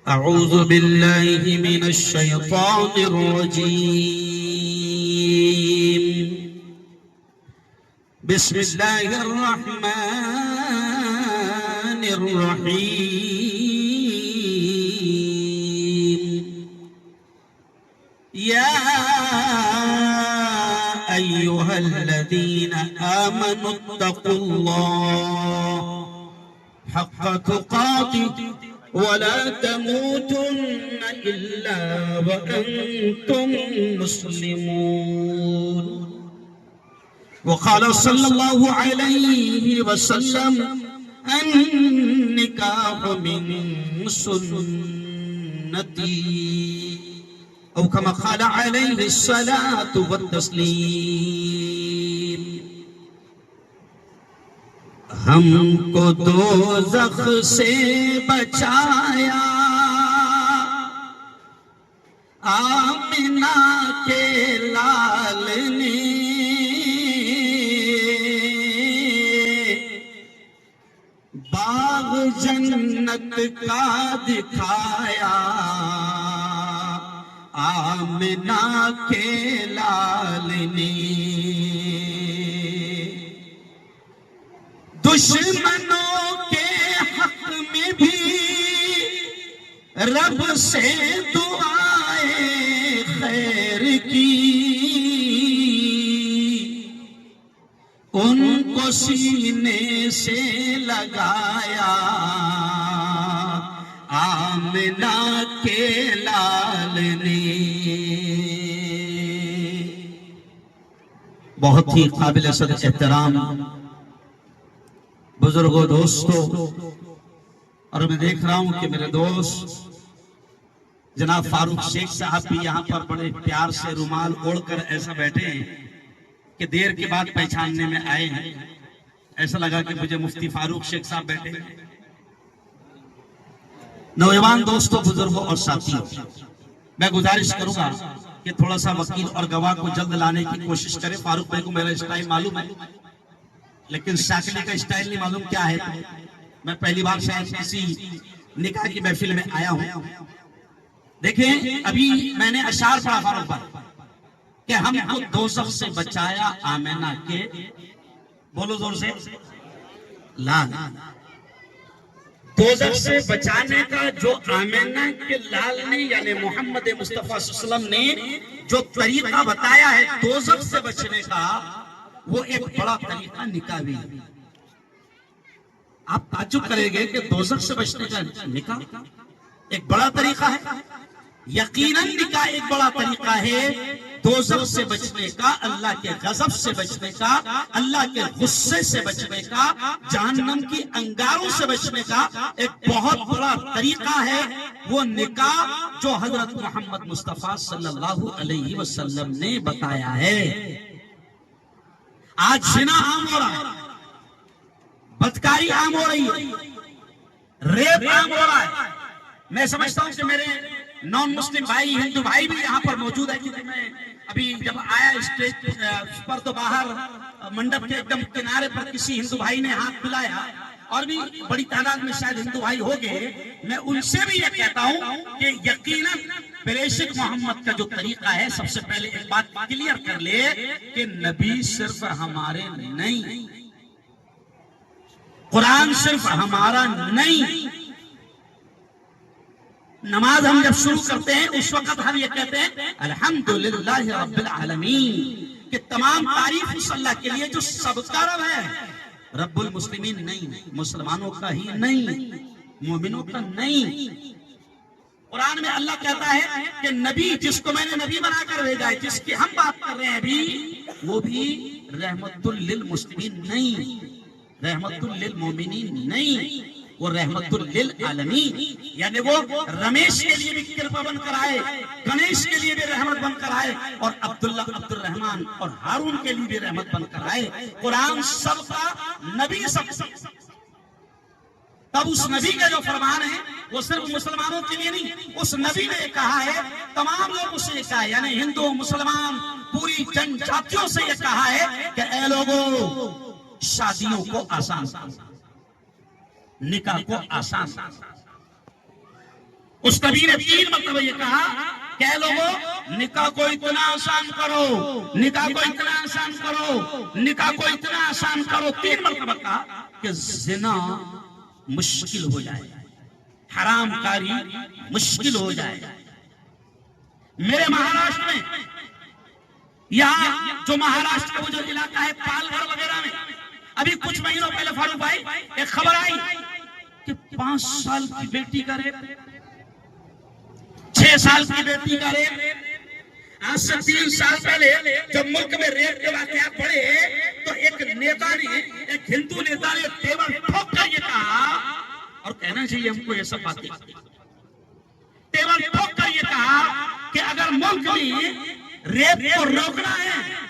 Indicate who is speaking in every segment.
Speaker 1: अऊज़ु बिल्लाहि मिनश शैतानिर रजीम। बिस्मिल्लाहिर रहमानिर रहीम। या अय्युहल्लज़ीना आमनुत्तक़ुल्लाह हक़्क़ तुक़ातिह वला तमूतुन्न इल्ला व अंतुम मुस्लिमून। वक़ाल सल्लल्लाहु अलैहि वसल्लम अन्निकाहु मिन सुन्नती औ कमा क़ाल अलैहि सलातु वत्तस्लीम। हमको दोज़ख से बचाया आमिना के लाल ने, बाग जन्नत का दिखाया आमिना के लाल ने। दुश्मनों के हक में भी रब से दुआएं खैर की, उनको सीने से लगाया आमिना के लाल ने। बहुत ही काबिल सद एहतराम बुजुर्गों, दोस्तों, और मैं देख रहा हूं कि मेरे दोस्त जनाब फारूक शेख साहब भी यहाँ पर बड़े प्यार से रुमाल ओढ़कर ऐसा बैठे हैं कि देर के बाद पहचानने में आए हैं। ऐसा लगा कि मुझे मुफ्ती फारूक शेख साहब बैठे हैं। नौजवान दोस्तों, बुजुर्गों और साथियों, मैं गुजारिश करूंगा कि थोड़ा सा वकील और गवाह को जल्द लाने की कोशिश करें। फारूक भाई को मेरा स्टाइल मालूम है, लेकिन शाकिले का स्टाइल नहीं मालूम क्या है। मैं पहली बार शायद किसी निकाह की महफिल में आया हूं। देखें, अभी मैंने अशार पढ़ा फारूक पर कि हमको दोज़ख से बचाया आमिना के, बोलो जोर से, लाल। दोज़ख से बचाने का जो आमिना के लाल ने यानी मोहम्मद मुस्तफा सल्लल्लाहु अलैहि वसल्लम ने जो तरीका बताया है दोज़ख से बचने का, वो एक बड़ा तरीका निकाह भी है। आप ताज्जुब करेंगे कि दोज़ख से बचने का निकाह एक बड़ा तरीका है। यकीनन निकाह एक बड़ा तरीका है दोज़ख से बचने का, अल्लाह के गज़ब से बचने का, अल्लाह के गुस्से से बचने का, जहन्नम की अंगारों से बचने का एक बहुत बड़ा तरीका है वो निकाह जो हजरत मोहम्मद मुस्तफा सल्लल्लाहु अलैहि वसल्लम ने बताया है। आज जिना आम हो रहा है, बदकारी आम हो रही है, रेप आम हो रहा है। मैं समझता हूं कि मेरे नॉन मुस्लिम भाई, हिंदू भाई भी यहाँ पर मौजूद है, क्योंकि मैं अभी जब आया स्टेज पर तो बाहर मंडप के एकदम किनारे पर किसी हिंदू भाई ने हाथ मिलाया, और भी बड़ी तादाद में शायद हिंदू भाई हो गए। मैं उनसे भी ये कहता हूं कि यकीनन प्रेषित मोहम्मद का जो तरीका है, सबसे पहले एक बात क्लियर कर ले कि नबी सिर्फ हमारे नहीं, कुरान सिर्फ हमारा नहीं। नमाज हम जब शुरू करते हैं उस वक्त हम ये कहते हैं अल्हम्दुलिल्लाहि रब्बिल आलमीन, कि तमाम तारीफ उस अल्लाह के लिए जो सबका रब है, रब्बुल मुस्लिमीन नहीं, मुसलमानों का ही नहीं, मोमिनों का नहीं। कुरान में अल्लाह कहता है कि नबी जिसको मैंने नबी बनाकर भेजा है, जिसकी हम बात कर रहे हैं अभी, वो भी रहमतुल लिल मुस्लिमीन नहीं, रहमतुल लिल मोमिनीन नहीं, वो रहमतुल लिल आलमीन, यानी वो रमेश के लिए भी कृपा बनकर आए, गणेश के लिए भी रहमत बनकर आए, और अब्दुल्ला, अब्दुल रहमान और हारून के लिए भी रहमत बनकर आए। कुरान सबका, नबी सबका। तब उस नबी का जो फरमान है वो सिर्फ मुसलमानों के लिए नहीं, उस नबी ने कहा है तमाम लोगों से कहा है, यानी हिंदू मुसलमान पूरी जनजातियों से ये कहा है कि ऐ लोगों, शादियों को आसान, निकाह को आसान। उस नबी ने 3 मरतबा ये कहा, कह लोगों निकाह को इतना आसान करो, निकाह को इतना आसान करो, निकाह को इतना आसान करो। 3 मरतबा कहा कि जिना मुश्किल हो जाए, हरामकारी मुश्किल हो जाए। मेरे महाराष्ट्र में, यहाँ जो महाराष्ट्र का वो जो इलाका है पालघर वगैरह में, अभी कुछ महीनों पहले फारूक भाई एक खबर आई कि 5 साल की बेटी का रेप, 6 साल की बेटी का रेप। आज से 3 साल पहले जब मुल्क में रेप के वाकयात बढ़े तो एक नेता ने, एक हिंदू नेता ने टेबल ठोक कर ये कहा, और कहना चाहिए हमको ये सब बातें, टेबल ठोक कर ये कहा कि अगर मुल्क में रेप को रोकना है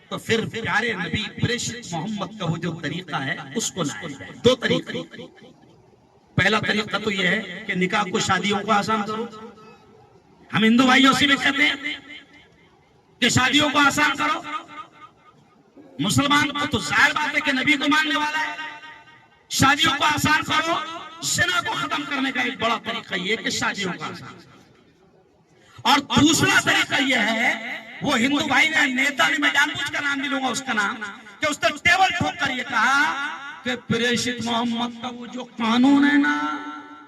Speaker 1: तो फिर प्यारे नबी प्रेषित मोहम्मद का वो जो तरीका है उसको लाया जाए। 2 तरीके। पहला तरीका तो ये है कि निकाह को, शादियों को आसान करो। हम हिंदू भाइयों से भी कहते हैं कि शादियों को आसान करो। मुसलमान को तो जाहिर बात है कि नबी को मानने वाला है। शादियों को आसान करो। ज़िना को खत्म करने का एक बड़ा तरीका ये कि शादियों को आसान। और दूसरा तरीका यह है, वो हिंदू भाई ने, नेता ने, मैं जानबूझ कर नाम नहीं लूंगा उसका नाम, कि उसने टेबल ठोक कर ये कहा कि प्रेषित मोहम्मद का वो जो कानून है ना,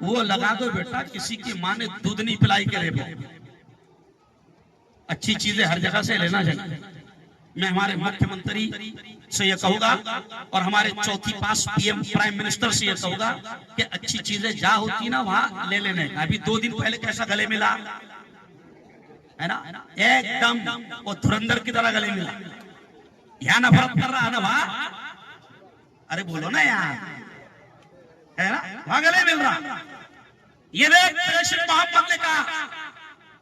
Speaker 1: वो लगा दो बेटा, किसी की मां ने दूध नहीं पिलाई के रेप। अच्छी चीजें हर जगह से लेना चाहिए। मैं हमारे मुख्यमंत्री से ये कहूंगा और हमारे चौथी पास पीएम प्राइम मिनिस्टर से ये कहूंगा कि अच्छी चीजें जहां होती ना वहां ले लेने। अभी 2 दिन पहले कैसा गले मिला है ना, एकदम वो धुरंधर की तरह गले मिला। यहाँ नफरत कर रहा है ना वहां, अरे बोलो ना यार, है ना, वहां गले मिल रहा। ये देख प्रेषित मोहम्मद ने कहा,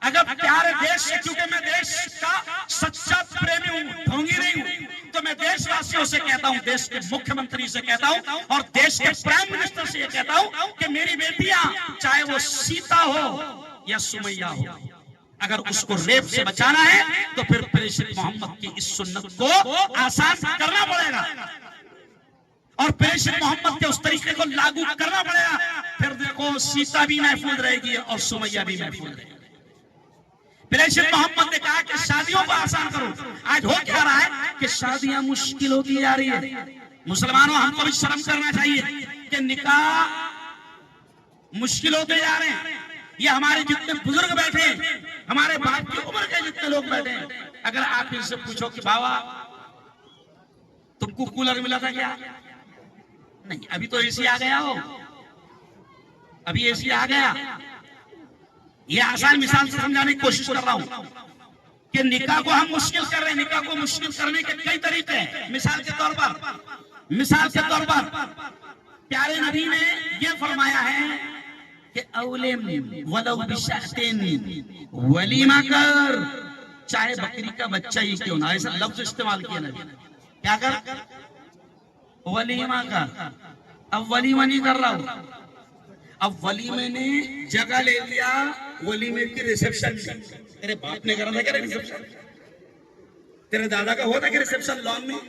Speaker 1: अगर प्यारे देश से, क्योंकि मैं देश का सच्चा प्रेमी हूँ, ढोंगी नहीं हूँ, तो मैं देशवासियों से कहता हूँ, देश के मुख्यमंत्री से कहता हूँ और देश के प्राइम मिनिस्टर से ये कहता हूँ कि मेरी बेटियां, चाहे वो सीता हो या सुमैया हो, अगर उसको रेप से बचाना है तो फिर प्रेषित मोहम्मद की इस सुन्नत को आसान करना पड़ेगा और प्रेषित मोहम्मद के उस तरीके को लागू करना पड़ेगा। फिर देखो सीता भी महफूज रहेगी और सुमैया भी महफूज रहेगी। प्रेषित मोहम्मद ने कहा कि शादियों को आसान करो। आज हो क्या रहा है कि शादियां मुश्किल होती जा रही है। मुसलमानों, हमको भी शर्म करना चाहिए कि निकाह मुश्किल होते जा रहे हैं। ये हमारे जितने बुजुर्ग बैठे, हमारे बाप की उम्र के जितने लोग बैठे, अगर आप इनसे पूछो कि बाबा तुमको कूलर मिला था क्या? नहीं, अभी तो एसी आ गया हो, अभी एसी आ गया। ये आसान मिसाल से समझाने की कोशिश कर रहा हूं कि निकाह को हम मुश्किल कर रहे हैं। निकाह को मुश्किल करने के कई तरीके हैं। मिसाल के तौर पर प्यारे नबी ने ये फरमाया है कि वलीमा कर, चाहे बकरी का बच्चा ही क्यों ना। ऐसा लफ्ज इस्तेमाल किया नबी ने। क्या कर? वलीमा कर। अब वलीमा नहीं कर रहा हूं, अब वलीमे ने जगह ले लिया वलीमे की रिसेप्शन में। तेरे बाप ने करा था क्या रिसेप्शन? तेरे दादा का हुआ था क्या रिसेप्शन? लॉन में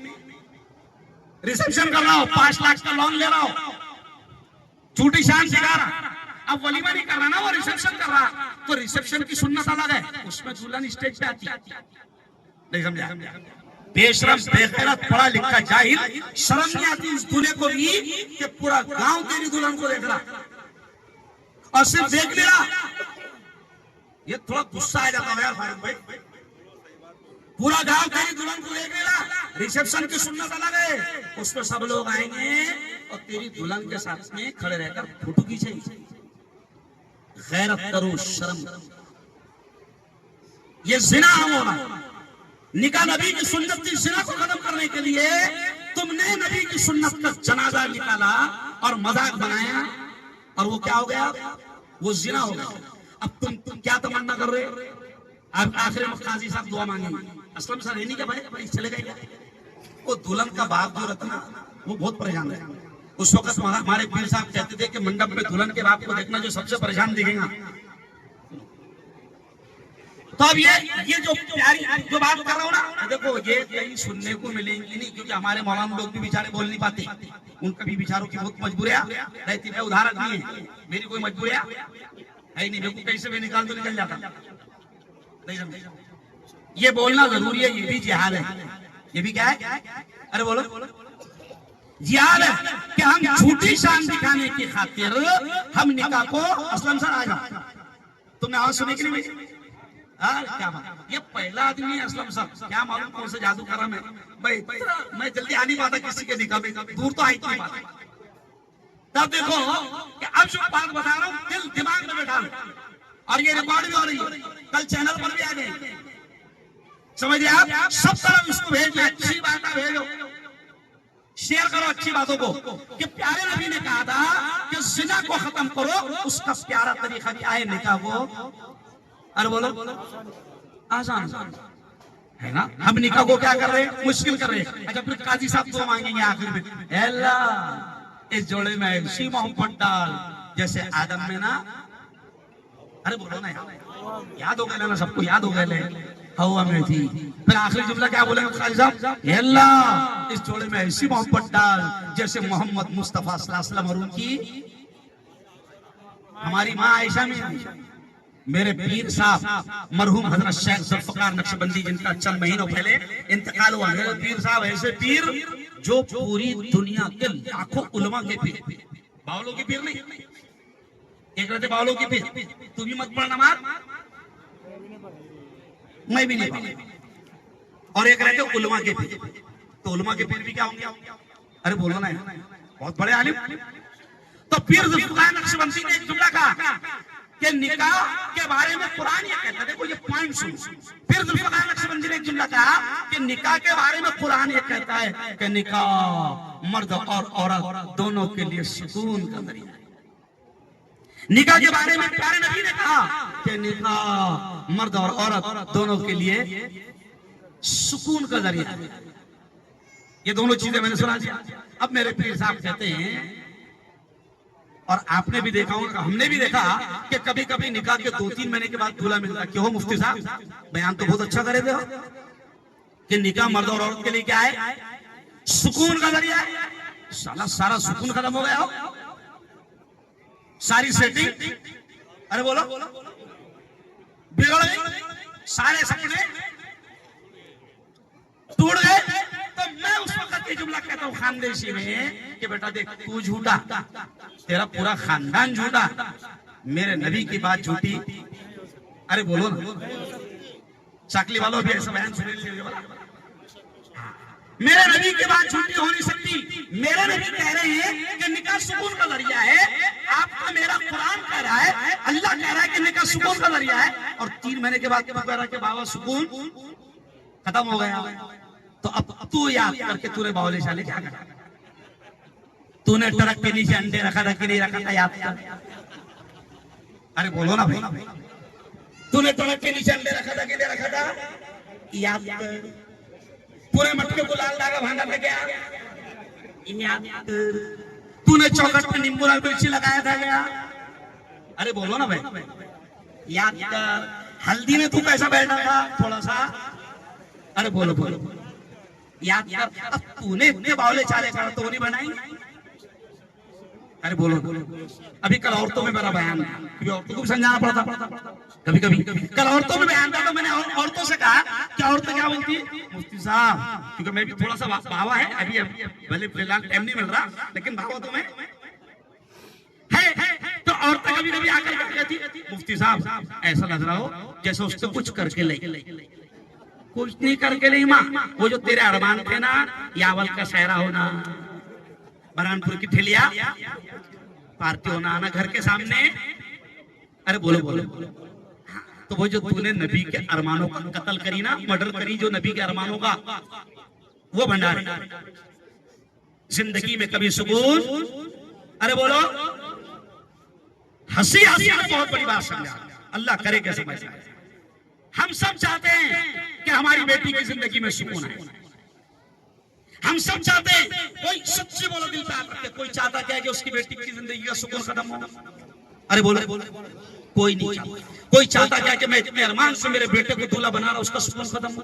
Speaker 1: रिसेप्शन कर रहा हो, 5 लाख का लोन ले रहा हो, झूठी शान सिखा रहा। अब वलीमा नहीं कर रहा ना, वो रिसेप्शन कर रहा। तो रिसेप्शन की सुन्नत अलग है, उसमें दुल्हन स्टेज पे आती है। नहीं समझा? बेशरम, बेगैरत, पढ़ा लिखा जाहिल, शर्म नहीं आती उस दूल्हे को भी कि पूरा गांव तेरी दुल्हन को देख रहा और सिर्फ देख लिया। ये थोड़ा गुस्सा आ जाता है यार फारूक भाई, पूरा गांव तेरी दुल्हन को देख लेगा। रिसेप्शन की सुन्नत अलग है, उसमें सब लोग आएंगे और तेरी दुल्हन के साथ में खड़े रहकर फोटो खींचेंगे। गैरत करो, शर्म करो। ये जिना होना। निकाह नबी की सुन्नत थी, जिना को खत्म करने के लिए तुमने नबी की सुन्नत का जनाजा निकाला और मजाक बनाया, और वो क्या हो गया? वो जिना हो गया। अब तुम क्या तमन्ना कर रहे? अब आखिर में काजी साहब दुआ मांगेंगे, असलम सर है नहीं क्या भाई चले गए? वो दुल्हन का बाप जो रहता ना, वो बहुत परेशान है। उस वक्त हमारे पीर साहब कहते थे कि मंडप में दुल्हन के बाप को देखना जो सबसे परेशान दिखेगा। तो अब ये जो प्यारी जो बात कर रहा हूँ ना, देखो ये कहीं सुनने को मिलेंगी नहीं, क्योंकि हमारे मौलाना लोग भी बेचारे बोल नहीं पाते। उनका भी बेचारों की बहुत मजबूरियां रहती है। उदाहरण नहीं है, मेरी कोई मजबूरियां है नहीं, बिल्कुल कैसे भी निकाल तो निकल जाता। नहीं समझे? ये बोलना जरूरी है, ये भी जिहाद है। ये भी क्या है? अरे बोलो। जिहाद है कि हम झूठी शान दिखाने की खातिर हम निकाह को, असलम सर आ जाओ, तुमने आवाज सुनी कि नहीं? क्या बात, ये पहला आदमी है असलम सर, क्या मालूम कौन से जादू करा मैं भाई, मैं जल्दी आ नहीं पाता किसी के निकाह में, दूर तो आई थी बात। तब देखो कि अब जो बात बता रहा हूँ दिल दिमाग में बैठा लो, और ये रिकॉर्ड भी हो रही है, कल चैनल पर भी आ जाएगी, समझिए आप। सब तरफ इसको भेज, अच्छी बात भेजो, शेयर करो अच्छी बातों को, कि प्यारे नबी ने कहा था कि जिना को खत्म करो, उसका प्यारा तरीका क्या है निकाह को। अरे बोलो, आसान है ना। हम निकाह को क्या कर रहे हैं, मुश्किल कर रहे हैं। अच्छा फिर काजी साहब तो मांगेंगे आखिर में, अल्लाह इस जोड़े में ऐसी मोहब्बत डाल जैसे आदम में ना। अरे बोलो ना यार, याद हो गया ना, सबको याद हो गया हवा में थी। फिर आखिरी जुमला क्या बोलेंगे काजी साहब, अल्लाह इस जोड़े में ऐसी मोहब्बत डाल जैसे मोहम्मद मुस्तफा सल्लल्लाहु अलैहि वसल्लम और उनकी हमारी माँ आयशा में। मेरे पीर साहब मरहूम हजरत शेख जुल्फकार नक्शबंदी, जिनका चंद महीनों पहले इंतकाल हुआ। मेरे पीर साहब ऐसे पीर जो पूरी दुनिया के लाखों उलमा के पीर, बावलों की पीर नहीं, एक रहते बावलों की पीर, तू भी मत पढ़ नमाज, मैं भी नहीं पढ़, और एक रहते उलमा के पीर। तो उलमा के पीर भी क्या होंगे? अरे बोलो ना, बहुत बड़े आलिम। तो पीर जुल्फकार नक्शबंदी ने एक जुमला कहा कि निकाह के बारे में कुरान ये कहता है, देखो ये पॉइंट सुनो। फिर जुल्फकार नक्शबंदी ने एक जुमला कहा कि निकाह के बारे में कुरान ये कहता है कि निकाह मर्द और औरत दोनों के लिए सुकून का जरिया है। निकाह के बारे में प्यारे नबी ने कहा कि निकाह मर्द और औरत दोनों के लिए सुकून का जरिया है। ये दोनों चीजें मैंने सुना दिया। अब मेरे पीर साहब कहते हैं, और आपने भी देखा होगा, हमने भी देखा कि कभी कभी निकाह के 2-3 महीने के बाद दूल्हा मिलता। क्यों मुफ्ती साहब, बयान तो बहुत अच्छा करे थे हो कि निकाह मर्द और औरत के लिए क्या है, सुकून का जरिया है। सारा सुकून खत्म हो गया हो, सारी सेटिंग, अरे बोलो, बिगड़ गई, सारे सपने टूट गए। तो मैं उस वक्त ये जुमला कहता हूँ खानदेशी में कि बेटा देख, तू झूठा, तेरा पूरा खानदान झूठा, मेरे नबी की बात झूठी। अरे बोलो ना, चाकली वालों भी ऐसा बयान सुन लीजिए, मेरे नबी की बात झूठी हो नहीं सकती। मेरे नबी कह रहे हैं कि निकाह सुकून का जरिया है, आपका मेरा कुरान कह रहा है, अल्लाह कह रहा है कि निकाह सुकून का जरिया है, और 3 महीने के बाद कह रहा कि बाबा सुकून खत्म हो गया। तो अब तू याद करके तूने बावले शाले क्या करा, तूने ट्रक के नीचे अंडे रखा था कि नहीं रखा था, याद कर। अरे बोलो ना भाई, तूने ट्रक के नीचे अंडे रखा था कि नहीं रखा था, याद कर। पूरे मटके को लाल धागा बांधा था क्या, याद कर। तूने चौखट पे नींबू लाल मिर्ची लगाया था क्या, अरे बोलो ना भाई, याद कर। हल्दी में तू कैसा बैठा था थोड़ा सा, अरे बोलो बोलो, याद कर। अब तूने इतने बावले चाले करा तो नहीं बनाई, अरे बोलो बोलो। अभी कल औरतों में मेरा बयान, कभी औरतों को समझाना पड़ता, कभी कभी कल औरतों में बयान था तो मैंने औरतों से कहा कि औरतें क्या बोलती है, मुफ्ती साहब, क्योंकि मैं भी थोड़ा सा भावा है, अभी भले फिलहाल टाइम नहीं मिल रहा, लेकिन भावा तो मैं है। तो औरतें कभी कभी आकर कहती, मुफ्ती साहब ऐसा लग रहा हो जैसे उसको कुछ करके ले, कुछ नहीं करके नहीं माँ, वो जो तेरे अरमान थे ना, यावल का सहरा होना, बरहानपुर की ठेलिया पार्टी होना, आना घर के सामने, अरे बोलो बोलो। तो वो जो तूने नबी के अरमानों का कत्ल करी ना, मर्डर करी जो नबी के अरमानों का, वो भंडार जिंदगी में कभी सुकून, अरे बोलो, हंसी हंसी में बहुत बड़ी बात समझा, अल्लाह करे क्या समझ। हम सब चाहते हैं कि हमारी बेटी की जिंदगी में सुकून आए, हम सब चाहते हैं, कोई सच्ची बोलो दिल पे आकर, कोई चाहता क्या है कि उसकी बेटी की जिंदगी का सुकून खत्म हो, अरे बोलो, कोई नहीं चाहता। कोई चाहता क्या कि मैं इतने अरमान से मेरे बेटे को दूल्हा बना रहा, उसका सुकून खत्म हो?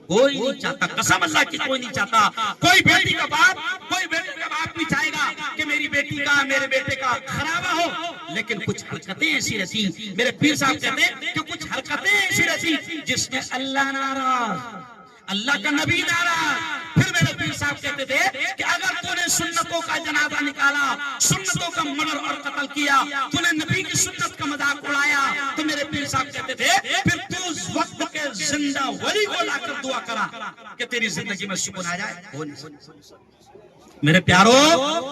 Speaker 1: कोई नहीं चाहता, कसम अल्लाह की कोई नहीं चाहता। कोई बेटी का बाप, कोई बेटे का बाप नहीं चाहेगा कि मेरी बेटी का, मेरे बेटे का खराबा हो। लेकिन कुछ हरकतें ऐसी रहती, मेरे पीर साहब कहते हैं कि कुछ हरकतें ऐसी रहती जिसमें अल्लाह नाराज, अल्लाह का नबी नाराज। फिर मेरे पीर साहब कहते थे कि अगर तूने सुन्नतों का जनाजा निकाला, सुन्नतों का मर्डर और कत्ल किया, तूने नबी की सुन्नत का मजाक उड़ाया, तो मेरे पीर साहब कहते थे फिर तू उस वक्त के जिंदा वली को लाकर दुआ करा कि तेरी जिंदगी में सुकून आ जाए। मेरे प्यारो,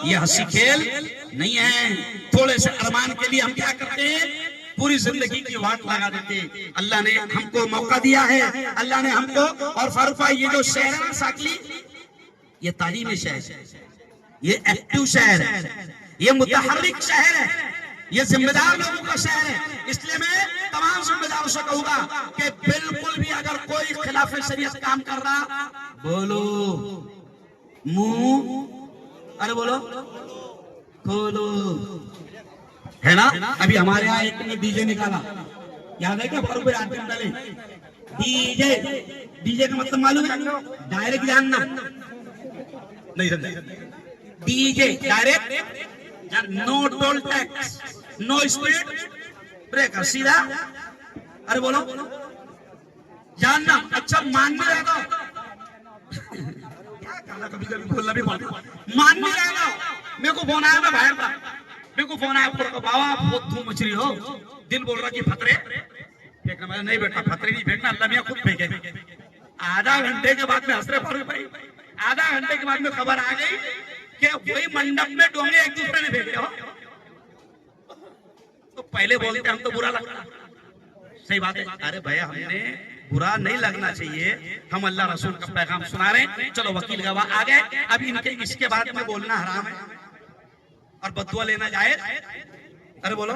Speaker 1: ये हंसी खेल नहीं है। थोड़े से अरमान के लिए हम क्या करते हैं, पूरी जिंदगी की वाट लगा देते। अल्लाह ने हमको मौका दिया है, अल्लाह ने हमको। और फारूक भाई, ये जो शहर है साकली, ये तालीमी शहर है, ये एक्टिव शहर है, ये मुतहर्रिक शहर है, ये जिम्मेदार लोगों का शहर है। इसलिए मैं तमाम जिम्मेदारों से कहूंगा कि बिल्कुल भी अगर कोई खिलाफ शरीयत काम कर रहा, बोलो मुंह, अरे बोलो खोलो, है ना। अभी हमारे यहाँ एक ने डीजे निकाला, याद है क्या? फारूक भाई आते डाले डीजे, डीजे का मतलब मालूम है? डायरेक्ट जानना नहीं समझे? DJ direct, no toll tax, no speed breaker, सीधा। अरे बोलो जानना। अच्छा मान नहीं रहेगा, क्या कहना, कभी कभी बोलना भी पड़ता। मान नहीं रहेगा। मेरे को फोन आया, मैं बाहर था, मेरे को फोन आया, बाबा बहुत धूम मच रही हो, दिल बोल रहा कि फतरे फेंकना। मैं नहीं बेटा, फतरे नहीं फेंकना, अल्लाह मियां खुद फेंके। आधा घंटे के बाद में हंस रहे फारूक भाई, आधा घंटे के बाद में खबर आ गई कि वही मंडप में डोंगे एक दूसरे ने फेंके हो। तो पहले बोलते हम तो बुरा लगता, सही बात है। अरे भैया, हमने बुरा नहीं लगना चाहिए, हम अल्लाह रसूल का पैगाम सुना रहे हैं। चलो वकील गवाह आ गए, अभी इनके इसके बाद में बोलना हराम है और बदुआ लेना जाए। अरे बोलो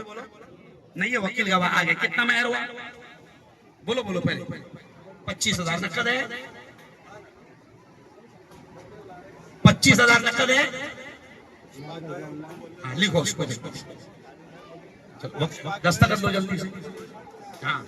Speaker 1: नहीं है, वकील गवाह आ गए। कितना मेहर हुआ? बोलो बोलो पहले। 25,000 नकद है, 25,000 नकद है। लिखो उसको, दस्तखत लो जल्दी से। हाँ